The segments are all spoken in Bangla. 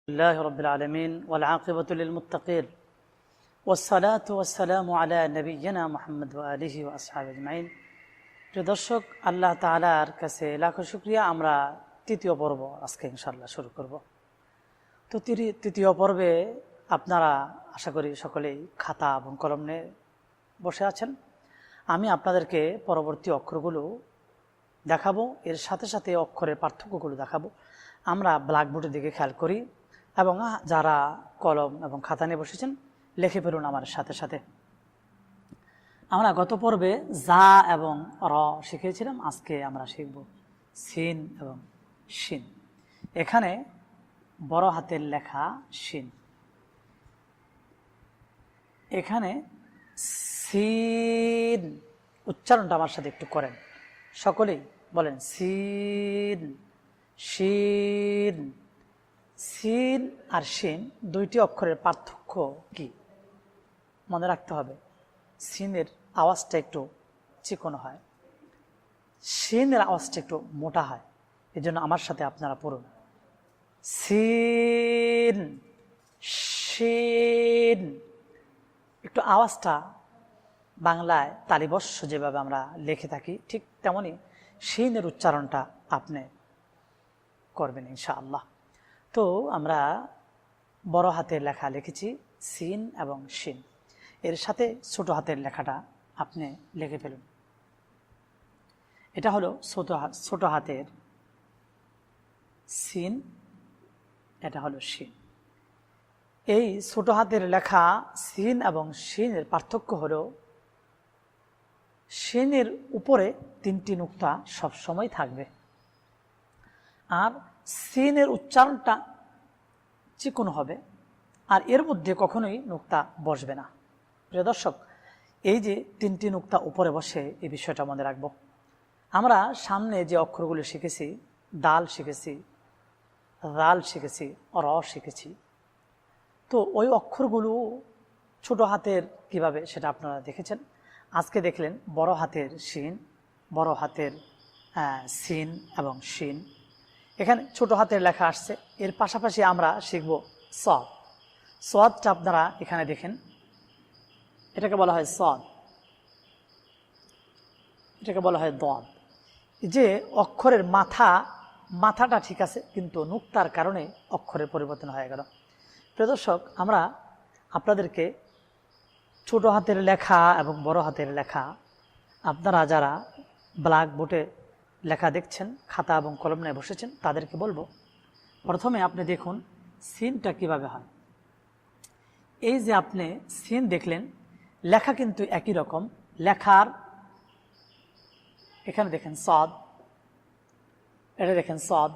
لله رب العالمين والعاقبة للمتقين والصلاة والسلام على نبينا محمد وآله وأصحابه أجمعين। প্রিয় দর্শক, আল্লাহ তাআলার কাছে লাখো শুকরিয়া। আমরা তৃতীয় পর্ব আজকে ইনশাআল্লাহ শুরু করব। তো তৃতীয় পর্বে আপনারা আশা করি সকলেই খাতা এবং কলম নিয়ে বসে আছেন। আমি আপনাদেরকে পরবর্তী অক্ষরগুলো দেখাবো, এর সাথে সাথে অক্ষরের পার্থক্যগুলো দেখাবো। আমরা ব্ল্যাকবোর্ডের দিকে খেয়াল করি এবং যারা কলম এবং খাতা নিয়ে বসেছেন লিখে ফেলুন আমার সাথে সাথে। আমরা গত পর্বে জা এবং র শিখেছিলাম, আজকে আমরা শিখব সিন এবং শিন। এখানে বড় হাতের লেখা শিন, এখানে সিন। উচ্চারণটা আমার সাথে একটু করেন, সকলেই বলেন সিন শিন। সিন আর শিন দুইটি অক্ষরের পার্থক্য কি মনে রাখতে হবে। সিনের আওয়াজটা একটু চিকনো হয়, শিনের আওয়াজটা একটু মোটা হয়। এই জন্য আমার সাথে আপনারা পড়ুন সিন শিন। একটু আওয়াজটা বাংলায় তালিবস্য যেভাবে আমরা লিখে থাকি ঠিক তেমনই শিনের উচ্চারণটা আপনি করবেন ইনশাআল্লাহ। তো আমরা বড় হাতের লেখা লিখেছি সিন এবং শিন, এর সাথে ছোট হাতের লেখাটা আপনি লিখে ফেলুন। এটা হলো ছোট হাতের সিন, এটা হলো শিন। এই ছোট হাতের লেখা সিন এবং শিনের পার্থক্য হলো শিনের উপরে 3টি নুক্তা সবসময় থাকবে, আর সিনের উচ্চারণটা চিকন হবে, আর এর মধ্যে কখনোই নুক্তা বসবে না। প্রিয় দর্শক, এই যে 3টি নুক্তা উপরে বসে, এই বিষয়টা মনে রাখব। আমরা সামনে যে অক্ষরগুলো শিখেছি, দাল শিখেছি, রাল শিখেছি, র শিখেছি, তো ওই অক্ষরগুলো ছোট হাতের কিভাবে সেটা আপনারা দেখেছেন। আজকে দেখলেন বড় হাতের শিন, বড় হাতের সিন এবং শিন। এখানে ছোট হাতের লেখা আসছে, এর পাশাপাশি আমরা শিখব সদ। সদটা আপনারা এখানে দেখেন, এটাকে বলা হয় সদ, এটাকে বলা হয় দদ। যে অক্ষরের মাথাটা ঠিক আছে, কিন্তু নুক্তার কারণে অক্ষরের পরিবর্তন হয়ে গেল। প্রিয় দর্শক, আমরা আপনাদেরকে ছোট হাতের লেখা এবং বড় হাতের লেখা, আপনারা যারা ব্ল্যাকবোর্ডে লেখা দেখছেন, খাতা এবং কলম নিয়ে বসেছেন, তাদেরকে বলবো প্রথমে আপনি দেখুন সিনটা কিভাবে হয়। এই যে আপনি সিন দেখলেন, লেখা কিন্তু একই রকম। লেখার এখানে দেখেন সদ, এটা দেখেন সদ,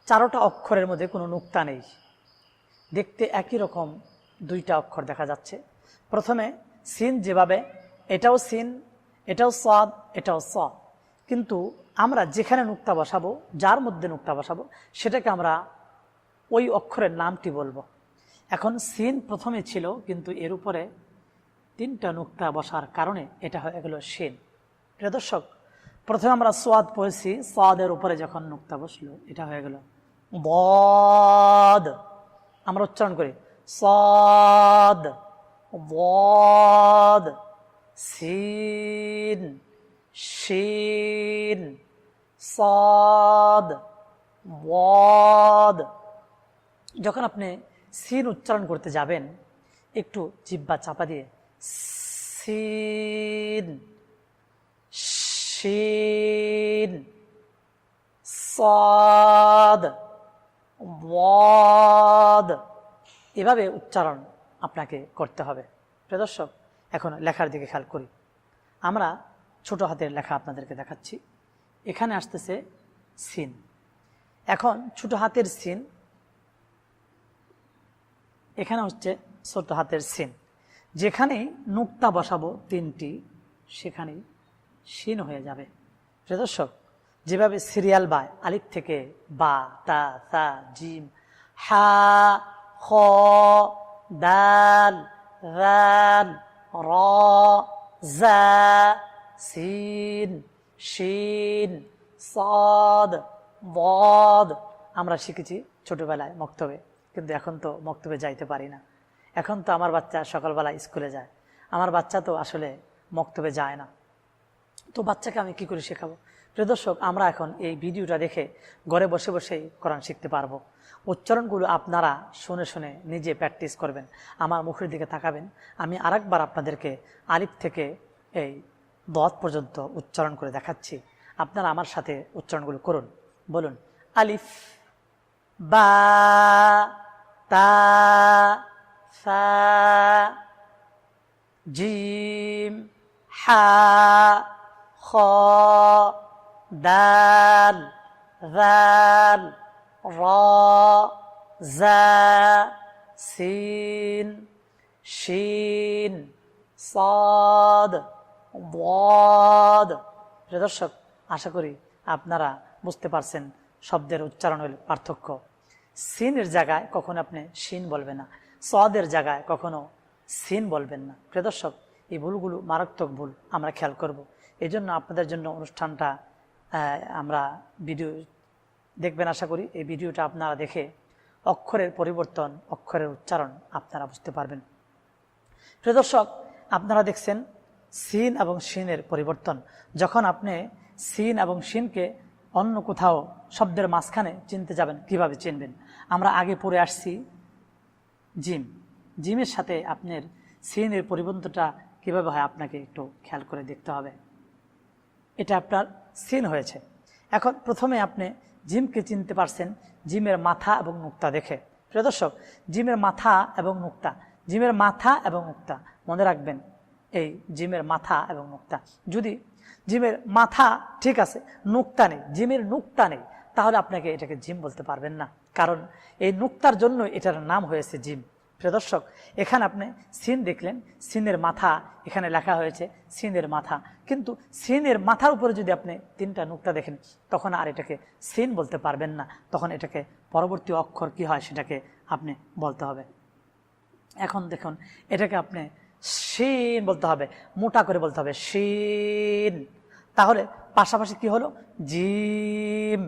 চারোটা অক্ষরের মধ্যে কোনো নুক্তা নেই, দেখতে একই রকম দুইটা অক্ষর দেখা যাচ্ছে। প্রথমে সিন যেভাবে, এটাও সিন, এটাও সদ, এটাও সদ, কিন্তু আমরা যেখানে নুক্তা বসাবো, যার মধ্যে নুক্তা বসাবো, সেটাকে আমরা ওই অক্ষরের নামটি বলবো। এখন সিন প্রথমে ছিল, কিন্তু এর উপরে 3টা নুক্তা বসার কারণে এটা হয়ে গেল শিন। প্রিয় দর্শক, প্রথমে আমরা সোয়াদ পড়েছি, সোয়াদের উপরে যখন নুক্তা বসলো এটা হয়ে গেল বদ। আমরা উচ্চারণ করি সদ বদ, সিন শিন সদ বদ। যখন আপনি সিন উচ্চারণ করতে যাবেন, একটু জিহ্বা চাপা দিয়ে সিন শিন সদ বদ, এভাবে উচ্চারণ আপনাকে করতে হবে। প্রিয় দর্শক, এখন লেখার দিকে খেয়াল করি। আমরা ছোট হাতের লেখা আপনাদেরকে দেখাচ্ছি। এখানে আসতেছে সিন। এখন ছোট হাতের সিন, এখানে হচ্ছে ছোট হাতের সিন। যেখানেই নুক্তা বসাবো 3টি, সেখানেই শিন হয়ে যাবে। প্রিয় দর্শক, যেভাবে সিরিয়াল বাই আলিফ থেকে বা, তা, সা, জিম, হা, খ, দাল, রাল, র, জা, সিন শিন সদ বদ আমরা শিখেছি ছোটবেলায় মক্তবে। কিন্তু এখন তো মক্তবে যাইতে পারি না। এখন তো আমার বাচ্চা সকালবেলা স্কুলে যায়, আমার বাচ্চা তো আসলে মক্তবে যায় না। তো বাচ্চাকে আমি কি করে শেখাবো? প্রিয় দর্শক, আমরা এখন এই ভিডিওটা দেখে ঘরে বসে বসেই কোরআন শিখতে পারবো। উচ্চারণগুলো আপনারা শুনে শুনে নিজে প্র্যাকটিস করবেন, আমার মুখের দিকে তাকাবেন। আমি আরেকবার আপনাদেরকে আলিফ থেকে এই দত পর্যন্ত উচ্চারণ করে দেখাচ্ছি, আপনারা আমার সাথে উচ্চারণগুলো করুন। বলুন, আলিফ, বা, তা, সা, জিম, হা, খ, দাল, যাল, র, জা, সিন, শিন, সাদ, ضاد। প্রিয় দর্শক, আশা করি আপনারা বুঝতে পারছেন শব্দের উচ্চারণের পার্থক্য। সিনের জায়গায় কখনো আপনি শিন বলবেন না, সাদের জায়গায় কখনো সিন বলবেন না। প্রিয় দর্শক, এই ভুলগুলো মারাত্মক ভুল, আমরা খেয়াল করব। এই জন্য আপনাদের জন্য অনুষ্ঠানটা আমরা ভিডিও দেখবেন। আশা করি এই ভিডিওটা আপনারা দেখে অক্ষরের পরিবর্তন, অক্ষরের উচ্চারণ আপনারা বুঝতে পারবেন। প্রিয় দর্শক, আপনারা দেখছেন সিন এবং শিনের পরিবর্তন। যখন আপনি সিন এবং শিনকে অন্য কোথাও শব্দের মাঝখানে চিনতে যাবেন, কিভাবে চিনবেন? আমরা আগে পড়ে আসছি জিম, জিমের সাথে আপনার সিনের পরিবর্তনটা কিভাবে হয় আপনাকে একটু খেয়াল করে দেখতে হবে। এটা আপনার সিন হয়েছে। এখন প্রথমে আপনি জিমকে চিনতে পারছেন জিমের মাথা এবং নুক্তা দেখে। প্রিয় দর্শক, জিমের মাথা এবং নুক্তা, জিমের মাথা এবং নুক্তা মনে রাখবেন, এই জিমের মাথা এবং নুক্তা। যদি জিমের মাথা ঠিক আছে, নুক্তা নেই, জিমের নুক্তা নেই, তাহলে আপনাকে এটাকে জিম বলতে পারবেন না, কারণ এই নুক্তার জন্য এটার নাম হয়েছে জিম। প্রিয় দর্শক, এখানে আপনি সিন দেখলেন, সিনের মাথা এখানে লেখা হয়েছে সিনের মাথা, কিন্তু সিনের মাথার উপরে যদি আপনি 3টা নুক্তা দেখেন, তখন আর এটাকে সিন বলতে পারবেন না, তখন এটাকে পরবর্তী অক্ষর কি হয় সেটাকে আপনি বলতে হবে। এখন দেখুন, এটাকে আপনি শিন বলতে হবে, মোটা করে বলতে হবে শিন। তাহলে পাশাপাশি কি হলো? জিম,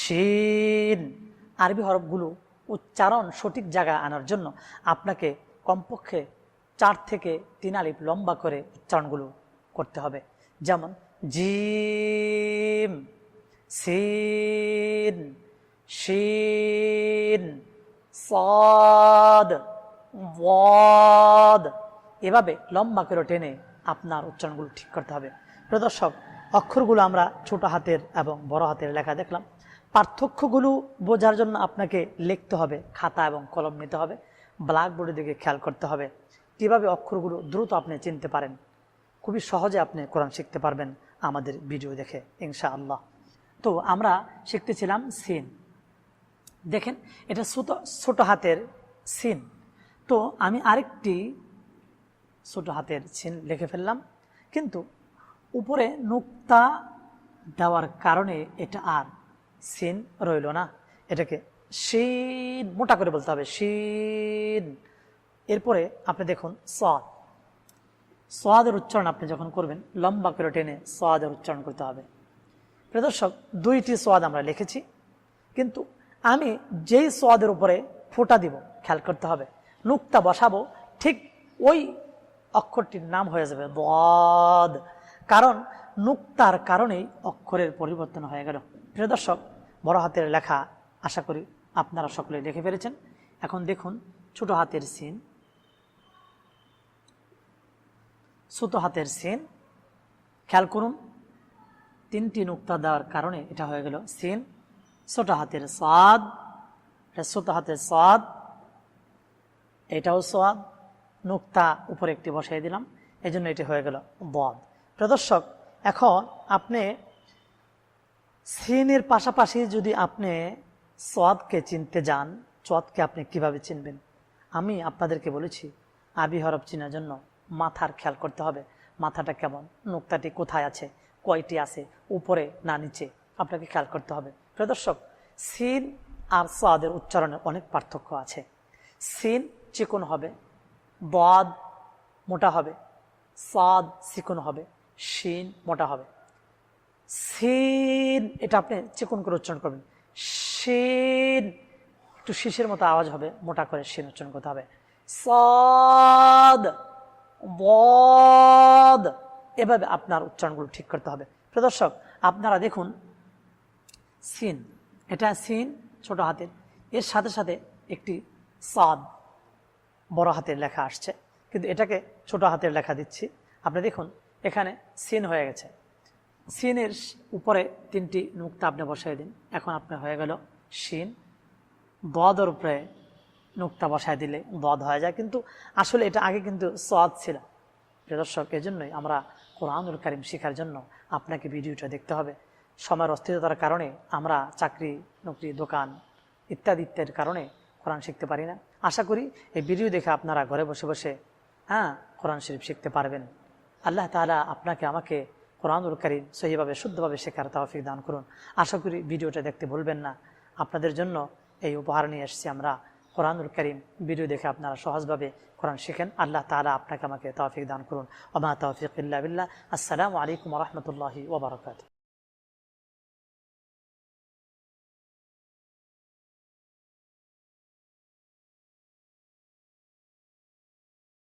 শিন। আরবি হরফগুলো উচ্চারণ সঠিক জায়গায় আনার জন্য আপনাকে কমপক্ষে 4 থেকে 3 আলিফ লম্বা করে উচ্চারণগুলো করতে হবে। যেমন জিম, সিন, শিন, সাদ, ওয়াদ, এভাবে লম্বা করে টেনে আপনার উচ্চারণগুলো ঠিক করতে হবে। প্রিয় দর্শক, অক্ষরগুলো আমরা ছোট হাতের এবং বড় হাতের লেখা দেখলাম। পার্থক্যগুলো বোঝার জন্য আপনাকে লিখতে হবে, খাতা এবং কলম নিতে হবে, ব্ল্যাকবোর্ডের দিকে খেয়াল করতে হবে। কিভাবে অক্ষরগুলো দ্রুত আপনি চিনতে পারেন, খুবই সহজে আপনি কোরআন শিখতে পারবেন আমাদের ভিডিও দেখে ইনশাআল্লাহ। তো আমরা শিখতেছিলাম সিন। দেখেন, এটা ছোট হাতের সিন। তো আমি আরেকটি ছোট হাতের সিন লিখে ফেললাম, কিন্তু উপরে নুক্তা দেওয়ার কারণে এটা আর সিন রইল না, এটাকে শিন মোটা করে বলতে হবে, শিন। এরপরে আপনি দেখুন সাদ, সাদের উচ্চারণ আপনি যখন করবেন লম্বা করে টেনে সাদের উচ্চারণ করতে হবে। প্রিয় দর্শক, 2টি সাদ আমরা লিখেছি, কিন্তু আমি যেই সাদের উপরে ফোঁটা দিব খেয়াল করতে হবে, নুক্তা বসাবো, ঠিক ওই অক্ষরটির নাম হয়ে যাবে দাদ, কারণ নুক্তার কারণেই অক্ষরের পরিবর্তন হয়ে গেল। প্রিয় দর্শক, বড় হাতের লেখা আশা করি আপনারা সকলে লিখে ফেলেছেন। এখন দেখুন ছোট হাতের সিন, ছোট হাতের সিন, খেয়াল করুন 3টি নুক্তা দেওয়ার কারণে এটা হয়ে গেল সিন। ছোট হাতের সাদ, ছোট হাতের সাদ, এটাও সাদ, নুক্তা উপরে একটি বসাই দিলাম, এই জন্য এটি হয়ে গেল দাদ। প্রিয় দর্শক, এখন আপনি সিনের পাশাপাশি যদি আপনি সাদকে চিনতে যান, সাদকে আপনি কিভাবে চিনবেন? আমি আপনাদেরকে বলেছি আরবি হরফ চেনার জন্য মাথার খেয়াল করতে হবে, মাথাটা কেমন, নুক্তাটি কোথায় আছে, কয়টি আছে, উপরে না নিচে, আপনাকে খেয়াল করতে হবে। প্রিয় দর্শক, সিন আর সাদের উচ্চারণে অনেক পার্থক্য আছে। সিন চিকন হবে, দাদ মোটা হবে, সাদ চিকন হবে, শিন মোটা হবে। সিন এটা আপনি চিকন করে উচ্চারণ করবেন, শিন একটু শিশের মতো আওয়াজ হবে, মোটা করে শিন উচ্চারণ করতে হবে। সাদ, বদ, এভাবে আপনার উচ্চারণগুলো ঠিক করতে হবে। প্রিয় দর্শক, আপনারা দেখুন সিন, এটা সিন ছোট হাতের, এর সাথে সাথে একটি সাদ বড় হাতের লেখা আসছে, কিন্তু এটাকে ছোট হাতের লেখা দিচ্ছি। আপনি দেখুন এখানে সিন হয়ে গেছে, সিনের উপরে 3টি নুক্তা আপনি বসাই দিন, এখন আপনার হয়ে গেল শিন। দদের উপরে নুক্তা বসায় দিলে দদ হয়ে যায়, কিন্তু আসলে এটা আগে কিন্তু সদ ছিল। প্রিয় দর্শক, এই জন্যই আমরা কোরআনুল কারীম শেখার জন্য আপনাকে ভিডিওটা দেখতে হবে। সময়ের অস্থিরতার কারণে আমরা চাকরি নকরি দোকান ইত্যাদি ইত্যাদির কারণে কোরআন শিখতে পারি না। আশা করি এই ভিডিও দেখে আপনারা ঘরে বসে বসে কোরআন শরীফ শিখতে পারবেন। আল্লাহ তাআলা আপনাকে আমাকে কোরআনুল কারীম সহিভাবে শুদ্ধভাবে শেখার তৌফিক দান করুন। আশা করি ভিডিওটা দেখতে ভুলবেন না। আপনাদের জন্য এই উপহার নিয়ে এসেছি আমরা, কোরআনুল কারীম ভিডিও দেখে আপনারা সহজভাবে কোরআন শিখেন। আল্লাহ তাআলা আপনাকে আমাকে তৌফিক দান করুন। ওয়া মা তাওফীক ইল্লা বিল্লাহ। আসসালামু আলাইকুম ওয়া রাহমাতুল্লাহি ওয়া বারাকাতুহু।